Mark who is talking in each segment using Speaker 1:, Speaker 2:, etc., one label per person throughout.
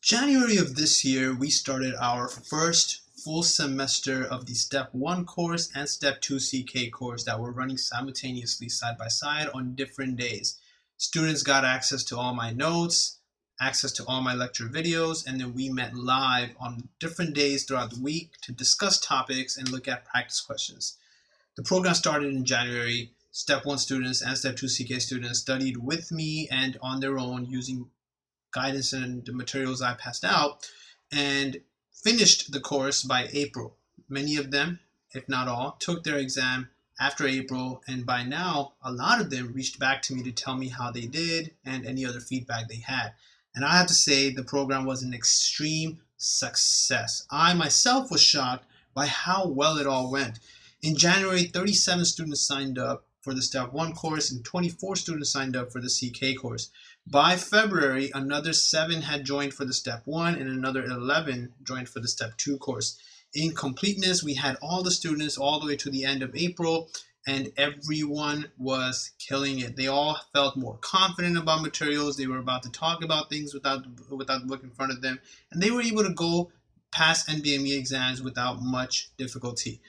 Speaker 1: January of this year, we started our first full semester of the Step 1 course and Step 2 CK course that were running simultaneously side by side on different days. Students got access to all my notes, access to all my lecture videos, and then we met live on different days throughout the week to discuss topics and look at practice questions. The program started in January. Step 1 students and Step 2 CK students studied with me and on their own using guidance and the materials I passed out, and finished the course by April. Many of them, if not all, took their exam after April, and by now a lot of them reached back to me to tell me how they did and any other feedback they had. And I have to say the program was an extreme success. I myself was shocked by how well it all went. In January, 37 students signed up for the Step 1 course and 24 students signed up for the CK course. By February, another 7 had joined for the Step 1 and another 11 joined for the Step 2 course. In completeness, we had all the students all the way to the end of April, and everyone was killing it. They all felt more confident about materials. They were about to talk about things without the book in front of them, and they were able to go pass NBME exams without much difficulty.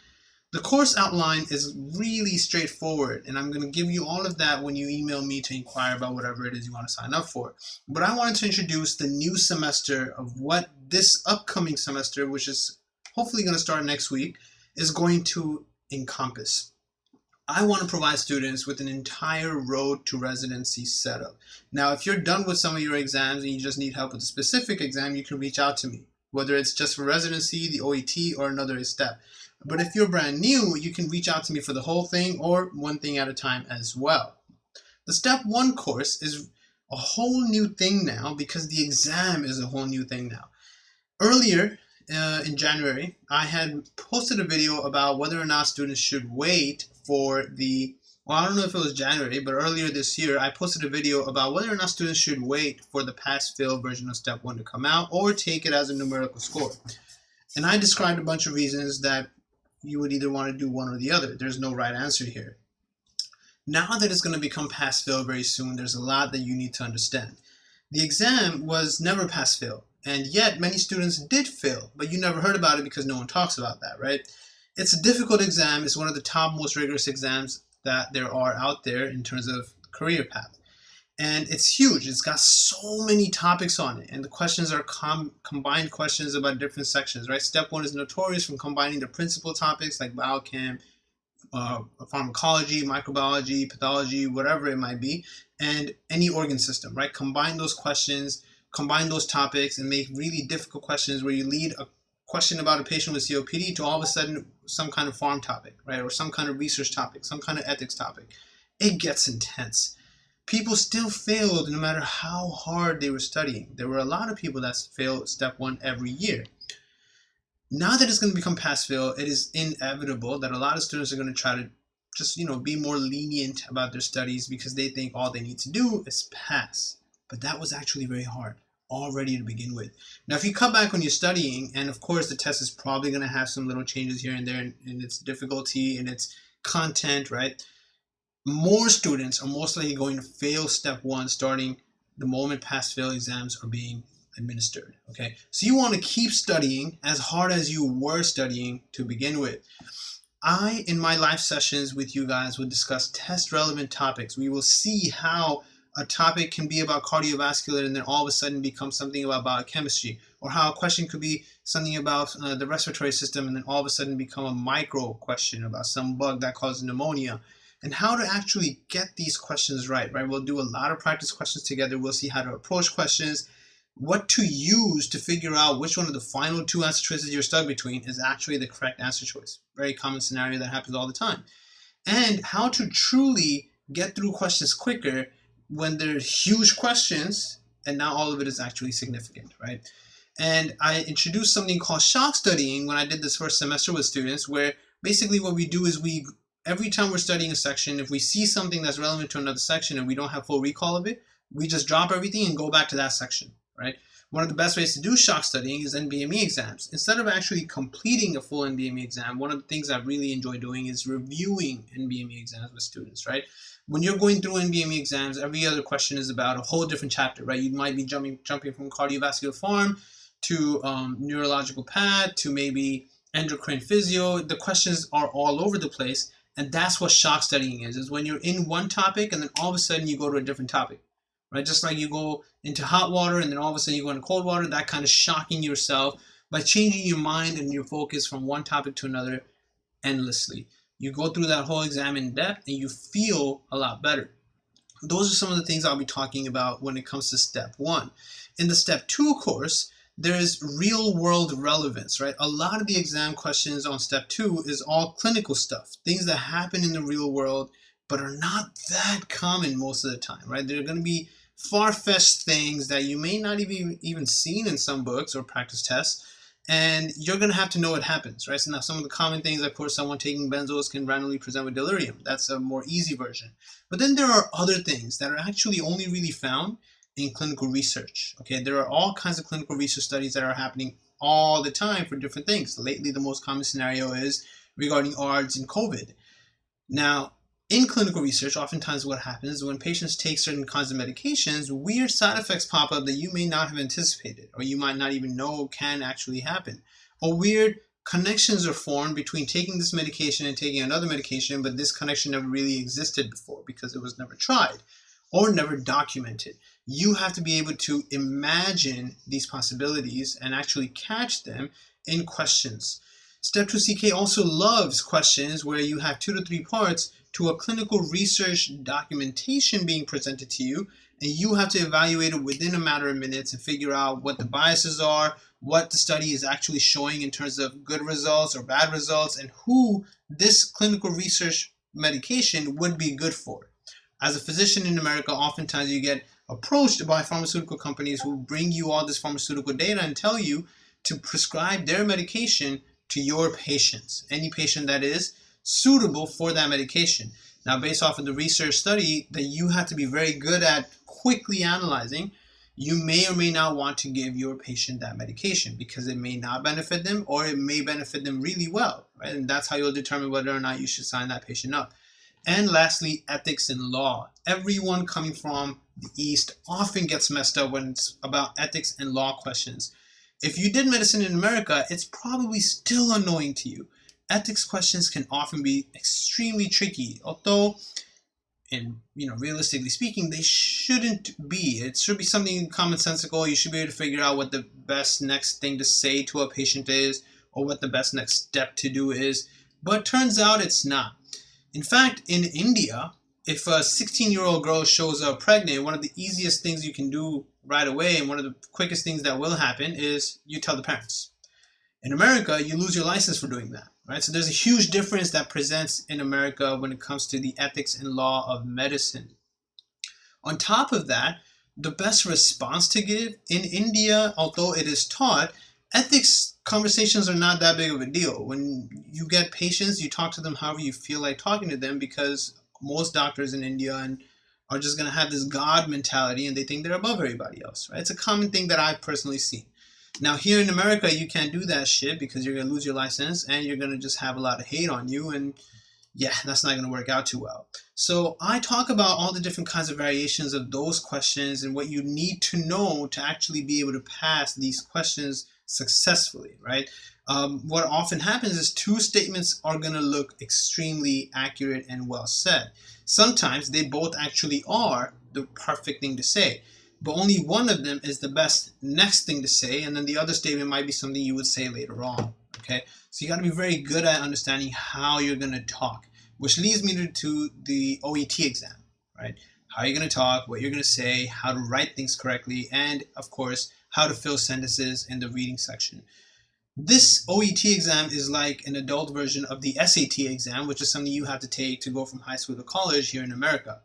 Speaker 1: The course outline is really straightforward, and I'm going to give you all of that when you email me to inquire about whatever it is you want to sign up for. But I wanted to introduce the new semester of what this upcoming semester, which is hopefully going to start next week, is going to encompass. I want to provide students with an entire road to residency setup. Now, if you're done with some of your exams and you just need help with a specific exam, you can reach out to me, whether it's just for residency, the OET, or another step. But if you're brand new, you can reach out to me for the whole thing or one thing at a time as well. The Step 1 course is a whole new thing now because the exam is a whole new thing now. Earlier in January, I had posted a video about whether or not students should wait for I don't know if it was January, but earlier this year, I posted a video about whether or not students should wait for the pass-fail version of Step 1 to come out or take it as a numerical score. And I described a bunch of reasons that you would either want to do one or the other. There's no right answer here. Now that it's going to become pass-fail very soon, there's a lot that you need to understand. The exam was never pass-fail, and yet many students did fail, but you never heard about it because no one talks about that, right? It's a difficult exam. It's one of the top most rigorous exams that there are out there in terms of career path. And it's huge. It's got so many topics on it. And the questions are combined questions about different sections, right? Step 1 is notorious from combining the principal topics like biochem, pharmacology, microbiology, pathology, whatever it might be, and any organ system, right? Combine those questions, combine those topics, and make really difficult questions where you lead a question about a patient with COPD to all of a sudden some kind of pharm topic, right? Or some kind of research topic, some kind of ethics topic. It gets intense. People still failed no matter how hard they were studying. There were a lot of people that failed Step 1 every year. Now that it's going to become pass-fail, it is inevitable that a lot of students are going to try to just, be more lenient about their studies because they think all they need to do is pass. But that was actually very hard already to begin with. Now, if you cut back on your studying, and of course the test is probably going to have some little changes here and there in its difficulty and its content, right? More students are most likely going to fail Step 1 starting the moment pass-fail exams are being administered, okay? So you want to keep studying as hard as you were studying to begin with. In my live sessions with you guys, will discuss test-relevant topics. We will see how a topic can be about cardiovascular and then all of a sudden become something about biochemistry, or how a question could be something about the respiratory system and then all of a sudden become a micro question about some bug that causes pneumonia. And how to actually get these questions right? We'll do a lot of practice questions together. We'll see how to approach questions, what to use to figure out which one of the final 2 answer choices you're stuck between is actually the correct answer choice. Very common scenario that happens all the time. And how to truly get through questions quicker when they're huge questions and not all of it is actually significant, right? And I introduced something called shock studying when I did this first semester with students, where basically what we do is every time we're studying a section, if we see something that's relevant to another section and we don't have full recall of it, we just drop everything and go back to that section, right? One of the best ways to do shock studying is NBME exams. Instead of actually completing a full NBME exam, one of the things I really enjoy doing is reviewing NBME exams with students, right? When you're going through NBME exams, every other question is about a whole different chapter, right? You might be jumping from cardiovascular form to neurological path to maybe endocrine physio. The questions are all over the place, and that's what shock studying is when you're in one topic and then all of a sudden you go to a different topic, right? Just like you go into hot water and then all of a sudden you go into cold water, that kind of shocking yourself by changing your mind and your focus from one topic to another endlessly. You go through that whole exam in depth and you feel a lot better. Those are some of the things I'll be talking about when it comes to step 1. In the step 2 course, there is real world relevance, right? A lot of the exam questions on step 2 is all clinical stuff, things that happen in the real world but are not that common most of the time, right? They're going to be far-fetched things that you may not even seen in some books or practice tests, and you're going to have to know what happens, right? So now some of the common things, of course, someone taking benzos can randomly present with delirium. That's a more easy version. But then there are other things that are actually only really found in clinical research, okay? There are all kinds of clinical research studies that are happening all the time for different things. Lately, the most common scenario is regarding ARDS and COVID. Now, in clinical research, oftentimes what happens is when patients take certain kinds of medications, weird side effects pop up that you may not have anticipated, or you might not even know can actually happen. Or weird connections are formed between taking this medication and taking another medication, but this connection never really existed before because it was never tried or never documented. You have to be able to imagine these possibilities and actually catch them in questions. Step 2 CK also loves questions where you have 2 to 3 parts to a clinical research documentation being presented to you, and you have to evaluate it within a matter of minutes and figure out what the biases are, what the study is actually showing in terms of good results or bad results, and who this clinical research medication would be good for. As a physician in America, oftentimes you get approached by pharmaceutical companies who bring you all this pharmaceutical data and tell you to prescribe their medication to your patients, any patient that is suitable for that medication. Now, based off of the research study that you have to be very good at quickly analyzing, you may or may not want to give your patient that medication because it may not benefit them or it may benefit them really well, right? And that's how you'll determine whether or not you should sign that patient up. And lastly, ethics and law. Everyone coming from the East often gets messed up when it's about ethics and law questions. If you did medicine in America, it's probably still annoying to you. Ethics questions can often be extremely tricky, although, realistically speaking, they shouldn't be. It should be something commonsensical. You should be able to figure out what the best next thing to say to a patient is, or what the best next step to do is. But turns out it's not. In fact, in India, if a 16-year-old girl shows up pregnant, one of the easiest things you can do right away, and one of the quickest things that will happen, is you tell the parents. In America, you lose your license for doing that, right? So there's a huge difference that presents in America when it comes to the ethics and law of medicine. On top of that, the best response to give in India, although it is taught, ethics conversations are not that big of a deal. When you get patients, you talk to them however you feel like talking to them, because most doctors in India are just going to have this God mentality and they think they're above everybody else, right? It's a common thing that I've personally seen. Now, here in America, you can't do that shit because you're going to lose your license and you're going to just have a lot of hate on you. And yeah, that's not going to work out too well. So I talk about all the different kinds of variations of those questions and what you need to know to actually be able to pass these questions successfully, right? What often happens is 2 statements are going to look extremely accurate and well said. Sometimes they both actually are the perfect thing to say, but only one of them is the best next thing to say, and then the other statement might be something you would say later on, okay? So you got to be very good at understanding how you're going to talk, which leads me to the OET exam, right? How you're going to talk, what you're going to say, how to write things correctly, and of course, how to fill sentences in the reading section. This OET exam is like an adult version of the SAT exam, which is something you have to take to go from high school to college here in America.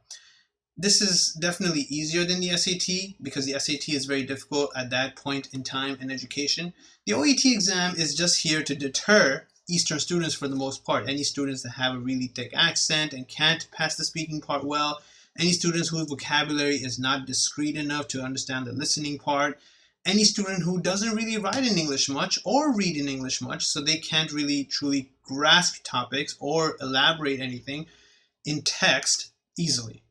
Speaker 1: This is definitely easier than the SAT because the SAT is very difficult at that point in time in education. The OET exam is just here to deter Eastern students for the most part. Any students that have a really thick accent and can't pass the speaking part well. Any students whose vocabulary is not discrete enough to understand the listening part. any student who doesn't really write in English much or read in English much, so they can't really truly grasp topics or elaborate anything in text easily.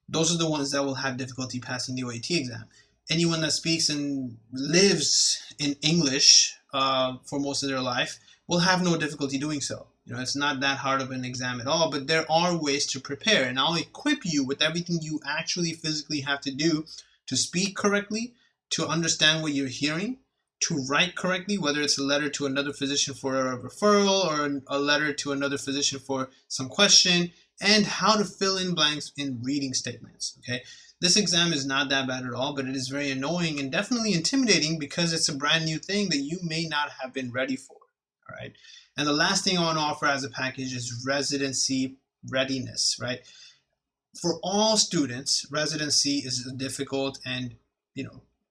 Speaker 1: Those are the ones that will have difficulty passing the OET exam. Anyone that speaks and lives in English for most of their life will have no difficulty doing so. It's not that hard of an exam at all, but there are ways to prepare, and I'll equip you with everything you actually physically have to do to speak correctly, to understand what you're hearing, to write correctly, whether it's a letter to another physician for a referral or a letter to another physician for some question, and how to fill in blanks in reading statements. Okay, this exam is not that bad at all, but it is very annoying and definitely intimidating because it's a brand new thing that you may not have been ready for. All right, and the last thing I want to offer as a package is residency readiness. Right, for all students, residency is a difficult and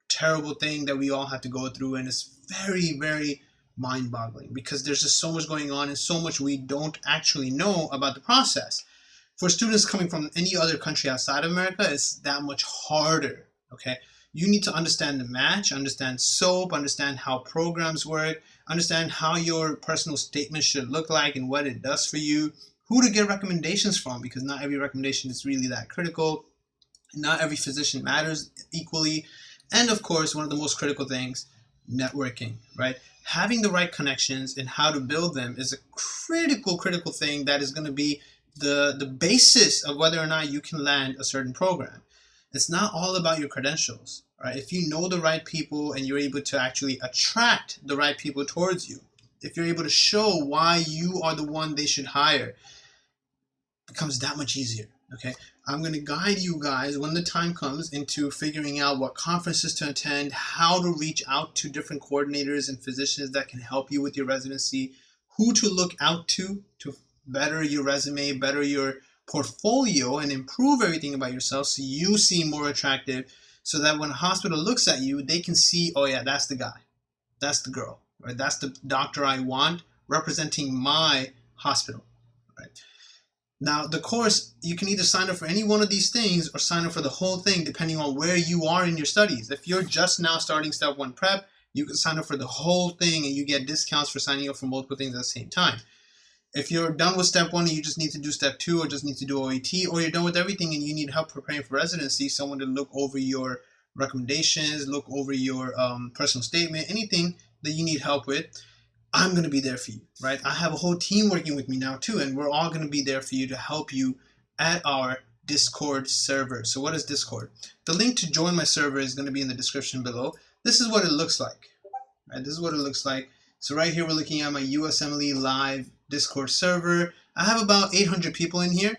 Speaker 1: terrible thing that we all have to go through, and it's very, very mind-boggling because there's just so much going on and so much we don't actually know about the process. For students coming from any other country outside of America, it's that much harder. Okay, you need to understand the match, understand SOAP, understand how programs work, understand how your personal statement should look like and what it does for you, who to get recommendations from, because not every recommendation is really that critical. Not every physician matters equally. And of course, one of the most critical things, networking, right? Having the right connections and how to build them is a critical thing that is going to be the basis of whether or not you can land a certain program. It's not all about your credentials, right? If you know the right people and you're able to actually attract the right people towards you, if you're able to show why you are the one they should hire, it becomes that much easier. Okay, I'm going to guide you guys when the time comes into figuring out what conferences to attend, how to reach out to different coordinators and physicians that can help you with your residency, who to look out to better your resume, better your portfolio, and improve everything about yourself so you seem more attractive, so that when a hospital looks at you, they can see, oh yeah, that's the guy, that's the girl, right? That's the doctor I want representing my hospital, right? Now, the course, you can either sign up for any one of these things or sign up for the whole thing depending on where you are in your studies. If you're just now starting Step 1 Prep, you can sign up for the whole thing and you get discounts for signing up for multiple things at the same time. If you're done with Step 1 and you just need to do Step 2 or just need to do OET, or you're done with everything and you need help preparing for residency, someone to look over your recommendations, look over your personal statement, anything that you need help with, I'm going to be there for you, right? I have a whole team working with me now too, and we're all going to be there for you to help you at our Discord server. So what is Discord? The link to join my server is going to be in the description below. This is what it looks like, right? This is what it looks like. So right here, we're looking at my USMLE live Discord server. I have about 800 people in here,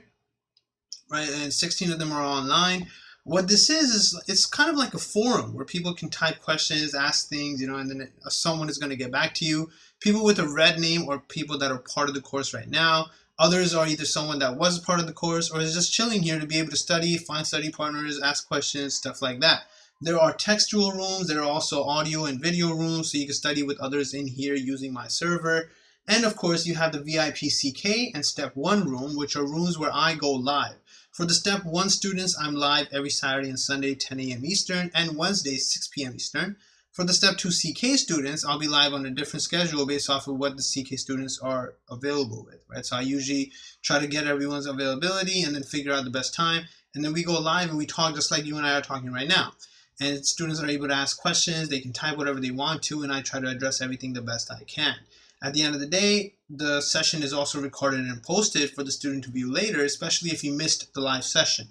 Speaker 1: right? And 16 of them are online. What this is it's kind of like a forum where people can type questions, ask things, and then someone is going to get back to you. People with a red name or people that are part of the course right now. Others are either someone that was part of the course or is just chilling here to be able to study, find study partners, ask questions, stuff like that. There are textual rooms. There are also audio and video rooms, so you can study with others in here using my server. And of course, you have the VIP CK and Step 1 room, which are rooms where I go live. For the Step 1 students, I'm live every Saturday and Sunday, 10 a.m. Eastern, and Wednesday, 6 p.m. Eastern. For the Step 2 CK students, I'll be live on a different schedule based off of what the CK students are available with, right? So I usually try to get everyone's availability and then figure out the best time. And then we go live and we talk just like you and I are talking right now. And students are able to ask questions. They can type whatever they want to, and I try to address everything the best I can. At the end of the day, the session is also recorded and posted for the student to view later, especially if you missed the live session.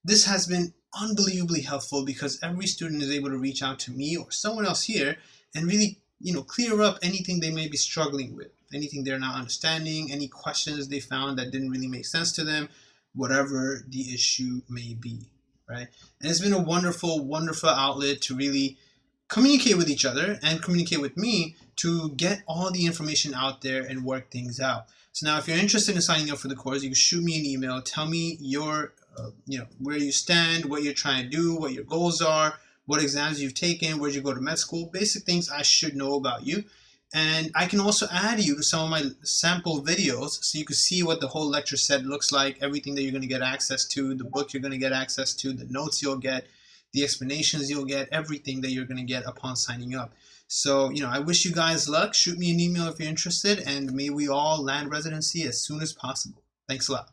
Speaker 1: This has been unbelievably helpful because every student is able to reach out to me or someone else here and really, clear up anything they may be struggling with, anything they're not understanding, any questions they found that didn't really make sense to them, whatever the issue may be, right? And it's been a wonderful, wonderful outlet to really communicate with each other and communicate with me to get all the information out there and work things out. So now if you're interested in signing up for the course, you can shoot me an email, tell me your where you stand, what you're trying to do, what your goals are, what exams you've taken, where'd you go to med school, basic things I should know about you. And I can also add you to some of my sample videos so you can see what the whole lecture set looks like, everything that you're going to get access to, the book you're going to get access to, the notes you'll get. the explanations you'll get, everything that you're going to get upon signing up. So, I wish you guys luck. Shoot me an email if you're interested, and may we all land residency as soon as possible. Thanks a lot.